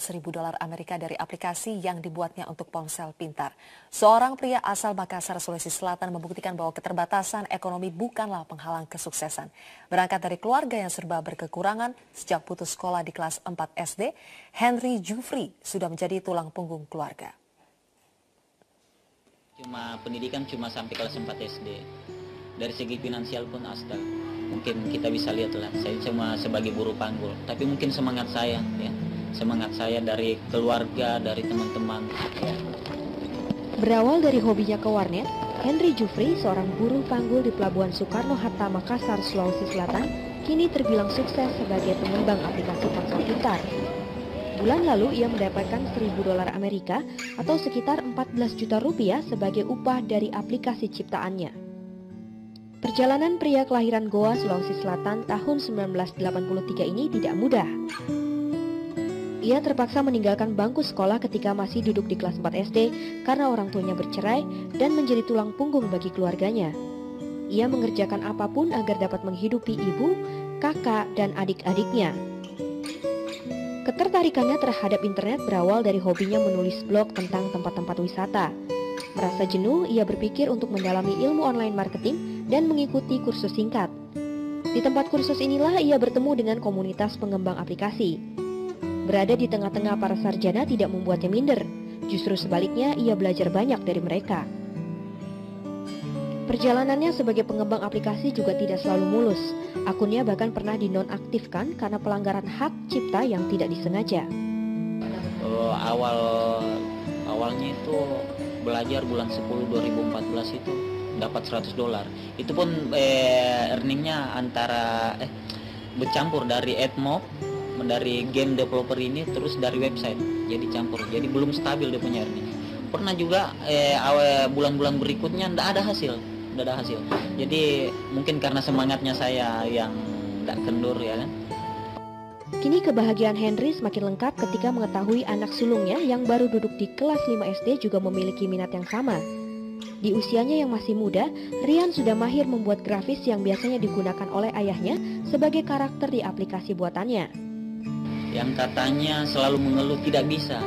$1.000 Amerika dari aplikasi yang dibuatnya untuk ponsel pintar. Seorang pria asal Makassar, Sulawesi Selatan membuktikan bahwa keterbatasan ekonomi bukanlah penghalang kesuksesan. Berangkat dari keluarga yang serba berkekurangan sejak putus sekolah di kelas 4 SD, Henry Jufri sudah menjadi tulang punggung keluarga. Pendidikan cuma sampai kelas 4 SD. Dari segi finansial pun astaga. Mungkin kita bisa lihat lah, saya cuma sebagai buruh panggul, tapi mungkin semangat saya dari keluarga, dari teman-teman. Berawal dari hobinya ke warnet, Henry Jufri, seorang buruh panggul di Pelabuhan Soekarno-Hatta, Makassar, Sulawesi Selatan, kini terbilang sukses sebagai pengembang aplikasi ponsel pintar. Bulan lalu ia mendapatkan $1.000 Amerika atau sekitar 14 juta rupiah sebagai upah dari aplikasi ciptaannya. Perjalanan pria kelahiran Goa, Sulawesi Selatan tahun 1983 ini tidak mudah. Ia terpaksa meninggalkan bangku sekolah ketika masih duduk di kelas 4 SD karena orang tuanya bercerai dan menjadi tulang punggung bagi keluarganya. Ia mengerjakan apapun agar dapat menghidupi ibu, kakak, dan adik-adiknya. Ketertarikannya terhadap internet berawal dari hobinya menulis blog tentang tempat-tempat wisata. Merasa jenuh, ia berpikir untuk mendalami ilmu online marketing dan mengikuti kursus singkat. Di tempat kursus inilah ia bertemu dengan komunitas pengembang aplikasi. Berada di tengah-tengah para sarjana tidak membuatnya minder. Justru sebaliknya, ia belajar banyak dari mereka. Perjalanannya sebagai pengembang aplikasi juga tidak selalu mulus. Akunnya bahkan pernah dinonaktifkan karena pelanggaran hak cipta yang tidak disengaja. Awalnya itu belajar bulan 10 2014 itu dapat $100. Itu pun earningnya antara bercampur dari AdMob, dari game developer ini, terus dari website. Jadi campur. Jadi belum stabil dia punya earning. Pernah juga bulan-bulan berikutnya tidak ada hasil. Jadi mungkin karena semangatnya saya yang tidak kendur ya kan. Kini kebahagiaan Henry semakin lengkap ketika mengetahui anak sulungnya yang baru duduk di kelas 5 SD juga memiliki minat yang sama. Di usianya yang masih muda, Rian sudah mahir membuat grafis yang biasanya digunakan oleh ayahnya sebagai karakter di aplikasi buatannya. Yang katanya selalu mengeluh tidak bisa.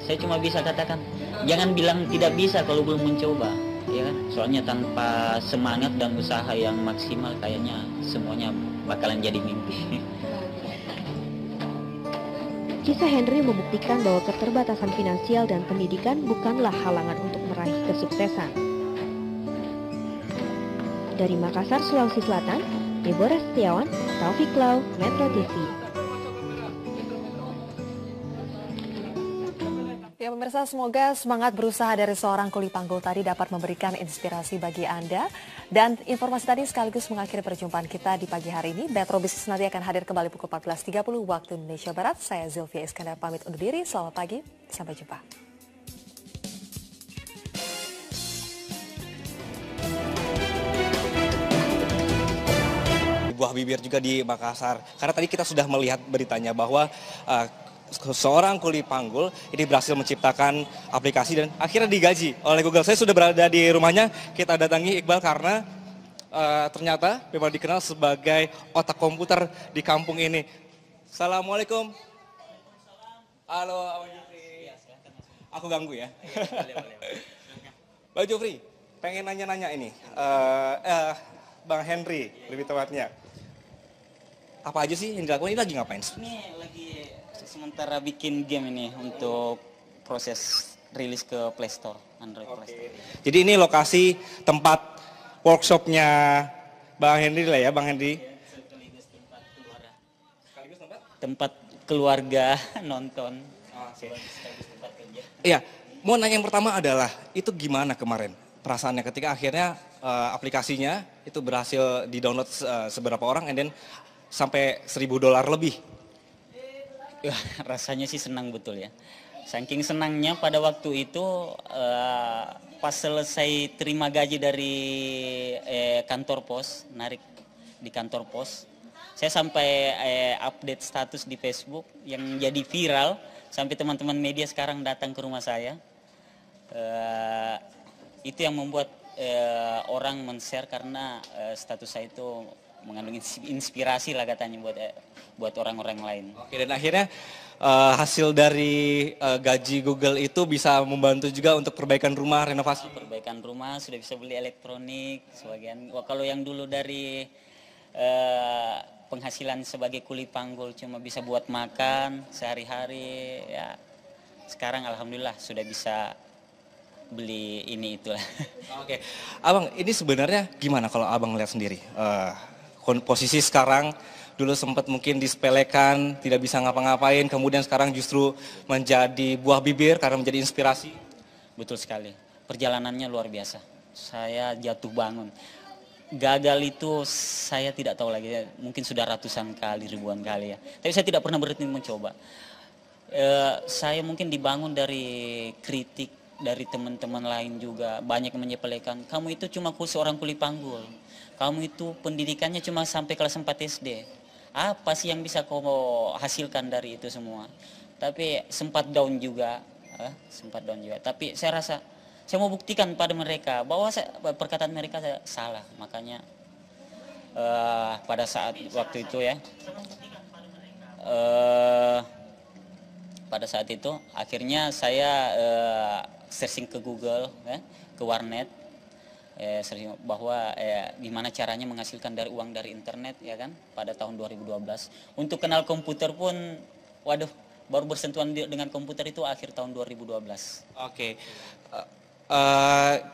Saya cuma bisa katakan, jangan bilang tidak bisa kalau belum mencoba, ya kan? Soalnya tanpa semangat dan usaha yang maksimal kayaknya semuanya bakalan jadi mimpi. Kisah Henry membuktikan bahwa keterbatasan finansial dan pendidikan bukanlah halangan untuk meraih kesuksesan. Dari Makassar, Sulawesi Selatan, Deborah Setiawan, Taufik Lau, Metro TV. Ya pemirsa, semoga semangat berusaha dari seorang kuli panggul tadi dapat memberikan inspirasi bagi Anda. Dan informasi tadi sekaligus mengakhiri perjumpaan kita di pagi hari ini. Metro Bisnis nanti akan hadir kembali pukul 14.30 waktu Indonesia Barat. Saya Zilvia Iskandar pamit undur diri. Selamat pagi, sampai jumpa. Buah bibir juga di Makassar. Karena tadi kita sudah melihat beritanya bahwa seorang kuli panggul ini berhasil menciptakan aplikasi dan akhirnya digaji oleh Google. Saya sudah berada di rumahnya, kita datangi Iqbal karena ternyata memang dikenal sebagai otak komputer di kampung ini. Assalamualaikum. Halo, Abang Jufri. Aku ganggu ya? Bang Jufri, pengen nanya-nanya ini. Bang Henry, lebih tepatnya. Apa aja sih yang dilakukan? Ini lagi ngapain? Ini lagi sementara bikin game ini untuk proses rilis ke Play Store, Android Play Store. Jadi ini lokasi tempat workshopnya Bang Henry lah ya, Bang Henry. Tempat keluarga nonton. Iya, mau nanya yang pertama adalah itu gimana kemarin perasaannya ketika akhirnya aplikasinya itu berhasil di-download seberapa orang and then sampai $1.000 lebih. Rasanya sih senang betul ya. Saking senangnya pada waktu itu pas selesai terima gaji dari kantor pos, narik di kantor pos, saya sampai update status di Facebook yang jadi viral sampai teman-teman media sekarang datang ke rumah saya. Itu yang membuat orang men-share karena status saya itu mengandung inspirasi lah katanya buat orang-orang lain. Oke, dan akhirnya hasil dari gaji Google itu bisa membantu juga untuk perbaikan rumah, renovasi. Perbaikan rumah, sudah bisa beli elektronik sebagian. Kalau yang dulu dari penghasilan sebagai kuli panggul cuma bisa buat makan sehari-hari, ya sekarang alhamdulillah sudah bisa beli ini itulah. Oke, Abang, ini sebenarnya gimana kalau Abang lihat sendiri? Posisi sekarang dulu sempat mungkin disepelekan, tidak bisa ngapa-ngapain, kemudian sekarang justru menjadi buah bibir karena menjadi inspirasi. Betul sekali, perjalanannya luar biasa. Saya jatuh bangun. Gagal itu saya tidak tahu lagi, mungkin sudah ratusan kali, ribuan kali ya. Tapi saya tidak pernah berhenti mencoba. Saya mungkin dibangun dari kritik dari teman-teman lain juga, banyak menyepelekan. Kamu itu cuma seorang kuli panggul. Kamu itu pendidikannya cuma sampai kelas 4 SD. Apa sih yang bisa kau hasilkan dari itu semua? Tapi sempat down juga. Tapi saya rasa saya mau buktikan pada mereka bahwa perkataan mereka salah. Makanya pada saat waktu itu ya, pada saat itu akhirnya saya searching ke Google, ke warnet, bahwa gimana caranya menghasilkan dari uang dari internet, ya kan, pada tahun 2012. Untuk kenal komputer pun, waduh, baru bersentuhan dengan komputer itu akhir tahun 2012. Oke,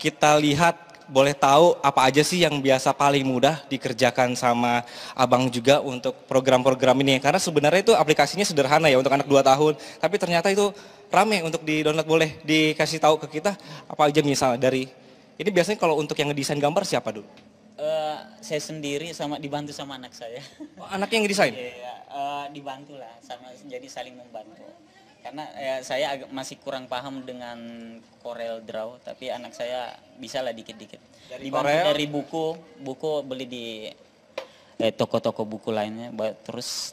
kita lihat, boleh tahu apa aja sih yang biasa paling mudah dikerjakan sama Abang juga untuk program-program ini? Karena sebenarnya itu aplikasinya sederhana ya untuk anak 2 tahun, tapi ternyata itu rame untuk di-download. Boleh dikasih tahu ke kita apa aja misalnya dari, ini biasanya kalau untuk yang ngedesain gambar siapa dulu? Saya sendiri dibantu sama anak saya. Oh, anaknya yang ngedesain? Iya, dibantu lah, jadi saling membantu. Karena saya masih kurang paham dengan Corel Draw, tapi anak saya bisa lah dikit-dikit. Dari buku beli di toko-toko buku lainnya, terus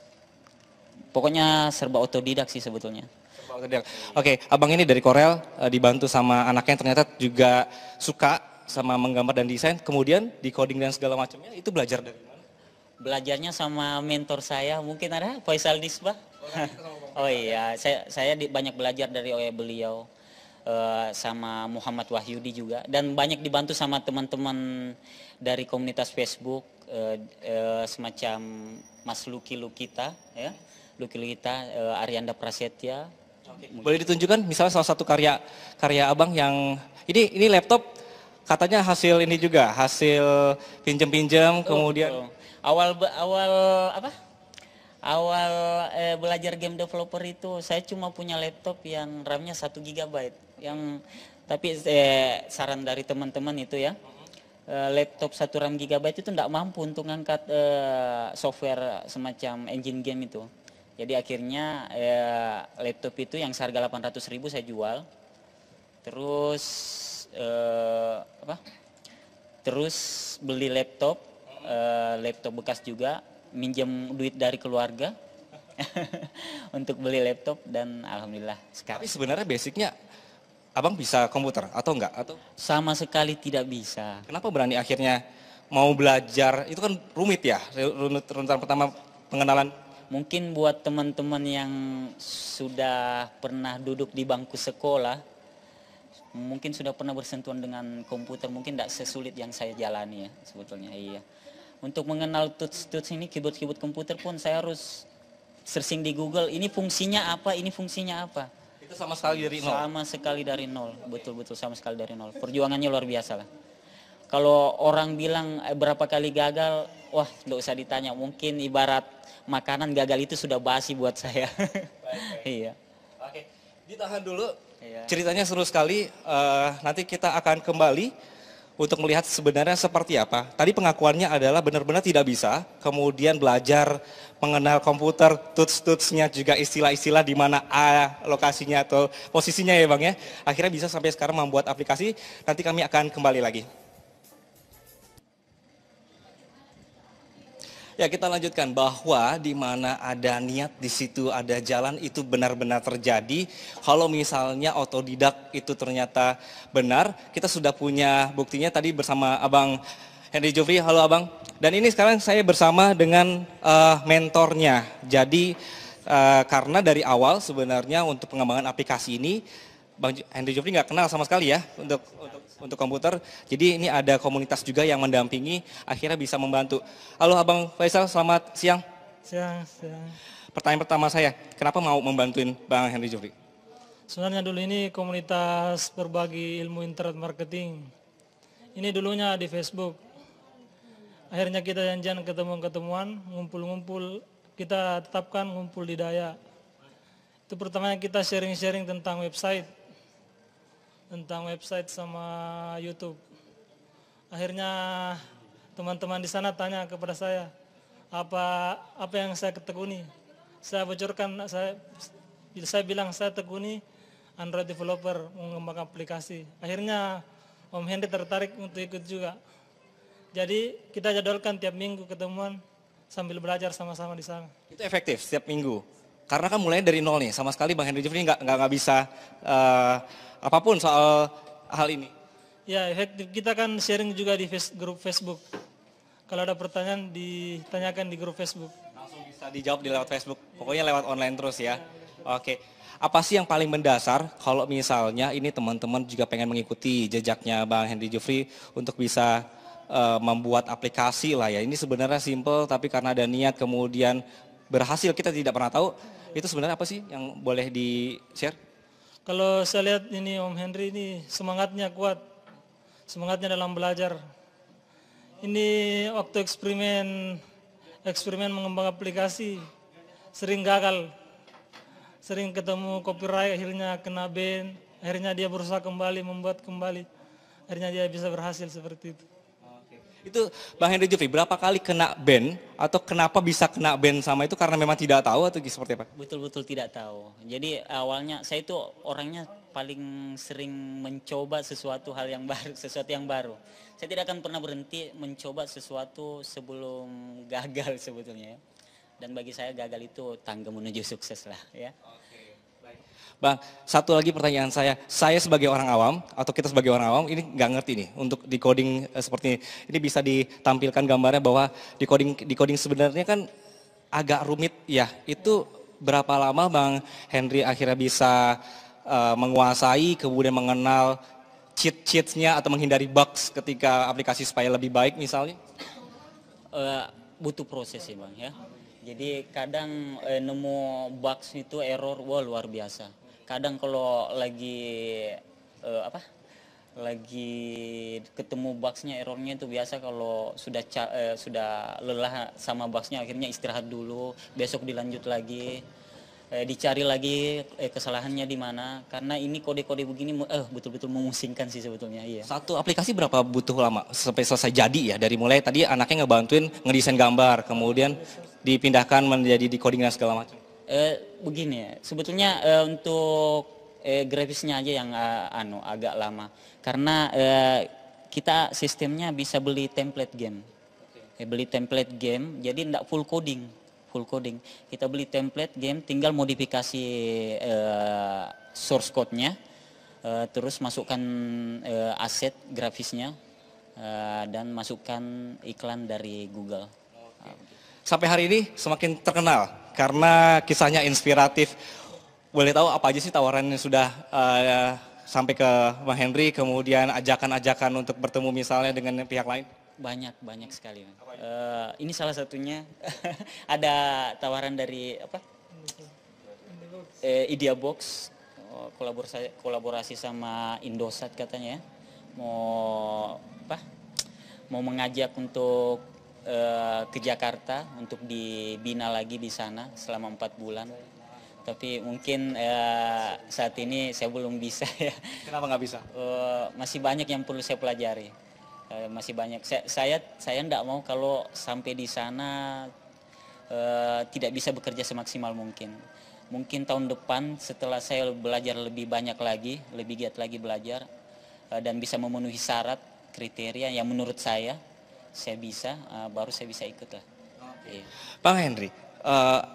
pokoknya serba otodidak sih sebetulnya. Oke, Abang ini dari Corel dibantu sama anaknya yang ternyata juga suka sama menggambar dan desain, kemudian di coding dan segala macamnya itu belajar dari mana? Belajarnya sama mentor saya, mungkin ada Faisal Disbah. Oh iya, saya banyak belajar dari beliau, sama Muhammad Wahyudi juga, dan banyak dibantu sama teman-teman dari komunitas Facebook, semacam Mas Luki Lukita, ya, Arianda Prasetya. Boleh ditunjukkan misalnya salah satu karya Abang yang ini laptop katanya hasil ini juga, hasil pinjam-pinjam, kemudian awal belajar game developer itu saya cuma punya laptop yang RAM-nya 1 GB. Tapi saran dari teman-teman itu ya, laptop 1 RAM GB itu tidak mampu untuk ngangkat software semacam engine game itu. Jadi akhirnya laptop itu yang seharga 800.000 saya jual. Terus beli laptop bekas juga, minjem duit dari keluarga untuk beli laptop, dan alhamdulillah sekarang. Tapi sebenarnya basicnya Abang bisa komputer atau enggak? Atau sama sekali tidak bisa. Kenapa berani akhirnya mau belajar? Itu kan rumit ya, runtutan pertama pengenalan. Mungkin buat teman-teman yang sudah pernah duduk di bangku sekolah, mungkin sudah pernah bersentuhan dengan komputer, mungkin tidak sesulit yang saya jalani ya sebetulnya. Iya. Untuk mengenal tools ini, keyboard komputer pun saya harus searching di Google, ini fungsinya apa, Itu sama sekali dari nol? Sama sekali dari nol, betul-betul sama sekali dari nol. Perjuangannya luar biasa lah. Kalau orang bilang berapa kali gagal, wah nggak usah ditanya, mungkin ibarat makanan gagal itu sudah basi buat saya. Iya. Oke, ditahan dulu. Ceritanya seru sekali, nanti kita akan kembali untuk melihat sebenarnya seperti apa. Tadi pengakuannya adalah benar-benar tidak bisa, kemudian belajar mengenal komputer, tools-tootsnya, juga istilah-istilah di mana lokasinya atau posisinya ya Bang ya. Akhirnya bisa sampai sekarang membuat aplikasi, nanti kami akan kembali lagi. Ya, kita lanjutkan bahwa di mana ada niat di situ ada jalan, itu benar-benar terjadi. Kalau misalnya otodidak itu ternyata benar, kita sudah punya buktinya tadi bersama Abang Henry Jufri, halo Abang. Dan ini sekarang saya bersama dengan mentornya. Jadi karena dari awal sebenarnya untuk pengembangan aplikasi ini, Bang Henry Jufri nggak kenal sama sekali ya untuk komputer. Jadi ini ada komunitas juga yang mendampingi, akhirnya bisa membantu. Halo Abang Faisal, selamat siang. Siang. Pertanyaan pertama saya, kenapa mau membantuin Bang Henry Jufri? Sebenarnya dulu ini komunitas berbagi ilmu internet marketing. Ini dulunya di Facebook. Akhirnya kita janjian ketemuan, ngumpul-ngumpul, kita tetapkan ngumpul di Daya. Itu pertamanya kita sharing-sharing tentang website sama YouTube. Akhirnya teman-teman di sana tanya kepada saya, apa yang saya tekuni. Saya bocorkan, saya bilang saya tekuni Android developer, mengembangkan aplikasi. Akhirnya Om Henry tertarik untuk ikut juga. Jadi kita jadwalkan tiap minggu ketemuan sambil belajar sama-sama di sana. Itu efektif setiap minggu. Karena kan mulai dari nol nih, sama sekali Bang Henry Jufri nggak bisa apapun soal hal ini. Ya efektif, kita kan sharing juga di grup Facebook. Kalau ada pertanyaan ditanyakan di grup Facebook. Langsung bisa dijawab di lewat Facebook, pokoknya lewat online terus ya. Oke, apa sih yang paling mendasar kalau misalnya ini teman-teman juga pengen mengikuti jejaknya Bang Henry Jufri untuk bisa membuat aplikasi lah ya. Ini sebenarnya simple tapi karena ada niat kemudian berhasil, kita tidak pernah tahu. Itu sebenarnya apa sih yang boleh di-share? Kalau saya lihat ini Om Henry ini semangatnya kuat, semangatnya dalam belajar. Ini waktu eksperimen mengembang aplikasi sering gagal, sering ketemu copyright, akhirnya kena ban, akhirnya dia berusaha kembali, membuat kembali, akhirnya dia bisa berhasil seperti itu. Itu Bang Henry Jufri berapa kali kena ban atau kenapa bisa kena ban sama itu karena memang tidak tahu atau seperti apa? Betul-betul tidak tahu. Jadi awalnya saya itu orangnya paling sering mencoba sesuatu hal yang baru, sesuatu yang baru. Saya tidak akan pernah berhenti mencoba sesuatu sebelum gagal sebetulnya ya. Dan bagi saya gagal itu tangga menuju sukses lah ya. Bang, satu lagi pertanyaan saya sebagai orang awam atau kita sebagai orang awam ini nggak ngerti nih untuk decoding seperti ini. Ini bisa ditampilkan gambarnya bahwa decoding sebenarnya kan agak rumit ya. Itu berapa lama Bang Henry akhirnya bisa menguasai kemudian mengenal cheat-cheatnya atau menghindari bugs ketika aplikasi supaya lebih baik misalnya? Butuh proses sih Bang ya. Jadi kadang nemu bugs itu error, wah luar biasa. Kadang kalau lagi ketemu bugsnya, errornya itu biasa kalau sudah lelah sama bugsnya akhirnya istirahat dulu, besok dilanjut lagi, dicari lagi kesalahannya di mana. Karena ini kode-kode begini betul-betul memusingkan sih sebetulnya. Iya. Satu aplikasi berapa butuh lama sampai selesai jadi ya? Dari mulai tadi anaknya ngebantuin ngedesain gambar, kemudian dipindahkan menjadi decoding dan segala macam. Begini ya, sebetulnya untuk grafisnya aja yang agak lama. Karena kita sistemnya bisa beli template game. Jadi tidak full coding. Kita beli template game, tinggal modifikasi source code-nya, terus masukkan aset grafisnya, dan masukkan iklan dari Google. Sampai hari ini semakin terkenal karena kisahnya inspiratif. Boleh tahu apa aja sih tawaran yang sudah sampai ke Bang Henry, kemudian ajakan-ajakan untuk bertemu misalnya dengan pihak lain? Banyak sekali. Ini salah satunya ada tawaran dari Ideabox, kolaborasi sama Indosat katanya ya. Mau mengajak untuk ke Jakarta untuk dibina lagi di sana selama 4 bulan. Tapi mungkin saat ini saya belum bisa ya. Kenapa nggak bisa? Masih banyak yang perlu saya pelajari. Masih banyak. Saya tidak mau kalau sampai di sana tidak bisa bekerja semaksimal mungkin. Mungkin tahun depan setelah saya belajar lebih banyak lagi, lebih giat lagi belajar, dan bisa memenuhi syarat kriteria yang menurut saya bisa, baru saya bisa ikut lah. Bang Henry,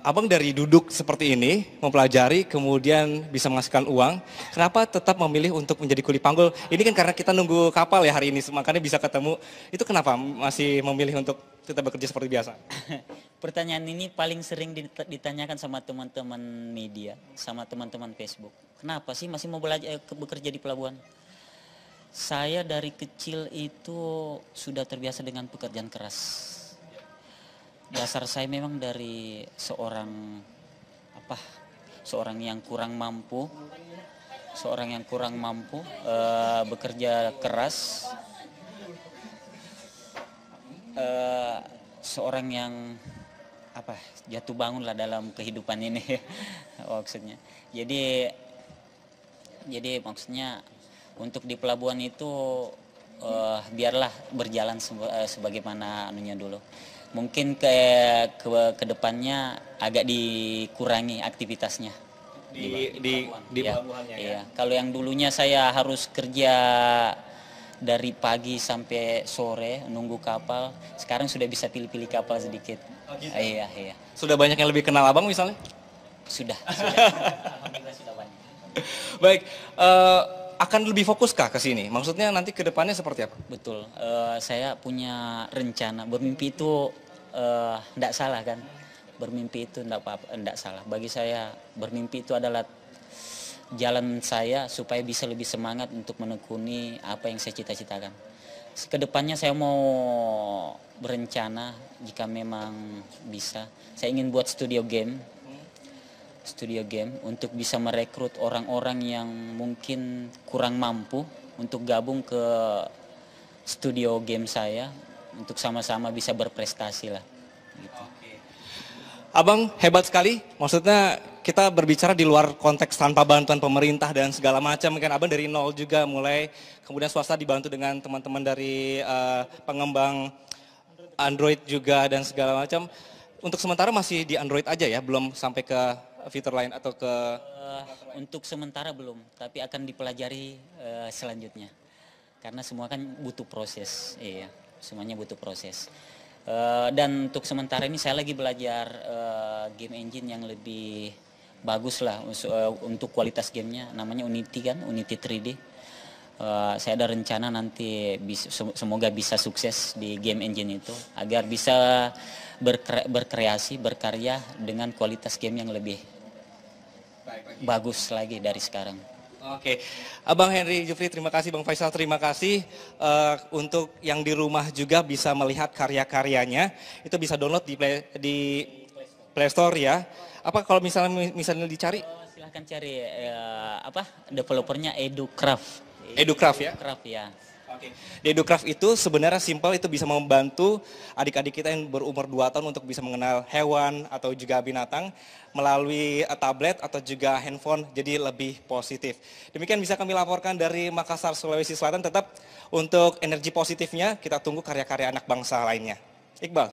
Abang dari duduk seperti ini, mempelajari, kemudian bisa menghasilkan uang, kenapa tetap memilih untuk menjadi kuli panggul? Ini kan karena kita nunggu kapal ya hari ini, makanya bisa ketemu. Itu kenapa masih memilih untuk tetap bekerja seperti biasa? Pertanyaan ini paling sering ditanyakan sama teman-teman media, sama teman-teman Facebook. Kenapa sih masih mau belajar bekerja di pelabuhan? Saya dari kecil itu sudah terbiasa dengan pekerjaan keras. Dasar saya memang dari seorang yang kurang mampu, bekerja keras, seorang yang jatuh bangun lah dalam kehidupan ini maksudnya. Jadi maksudnya untuk di pelabuhan itu biarlah berjalan sebagaimana anunya dulu. Mungkin ke depannya agak dikurangi aktivitasnya Di pelabuhannya ya? Iya. Kalau yang dulunya saya harus kerja dari pagi sampai sore nunggu kapal, sekarang sudah bisa pilih-pilih kapal sedikit. Oh, gitu? Iya. Sudah banyak yang lebih kenal abang misalnya? Sudah. Alhamdulillah sudah banyak. Baik, akan lebih fokuskah ke sini? Maksudnya nanti ke depannya seperti apa? Betul, saya punya rencana. Bermimpi itu tidak salah kan? Bermimpi itu tidak salah. Bagi saya bermimpi itu adalah jalan saya supaya bisa lebih semangat untuk menekuni apa yang saya cita-citakan. Kedepannya saya mau berencana jika memang bisa. Saya ingin buat studio game untuk bisa merekrut orang-orang yang mungkin kurang mampu untuk gabung ke studio game saya untuk sama-sama bisa berprestasi lah. Gitu. Abang hebat sekali, maksudnya kita berbicara di luar konteks tanpa bantuan pemerintah dan segala macam. Kan abang dari nol juga mulai, kemudian swasta dibantu dengan teman-teman dari pengembang Android juga dan segala macam. Untuk sementara masih di Android aja ya, belum sampai ke fitur lain atau ke... Untuk sementara belum, tapi akan dipelajari selanjutnya. Karena semua kan butuh proses, iya, semuanya butuh proses. Dan untuk sementara ini saya lagi belajar game engine yang lebih bagus lah untuk kualitas gamenya, namanya Unity kan, Unity 3D. Saya ada rencana nanti semoga bisa sukses di game engine itu agar bisa berkarya dengan kualitas game yang lebih bagus lagi dari sekarang. Oke, Abang Henry Jufri terima kasih, Bang Faisal terima kasih. Untuk yang di rumah juga bisa melihat karya-karyanya, itu bisa download di Play Store ya. Apa kalau misalnya dicari? Silahkan cari developernya EduCraft. EduCraft ya? EduCraft ya. Oke. Di EduCraft itu sebenarnya simpel, itu bisa membantu adik-adik kita yang berumur 2 tahun untuk bisa mengenal hewan atau juga binatang melalui tablet atau juga handphone, jadi lebih positif. Demikian bisa kami laporkan dari Makassar, Sulawesi Selatan. Tetap untuk energi positifnya kita tunggu karya-karya anak bangsa lainnya. Iqbal.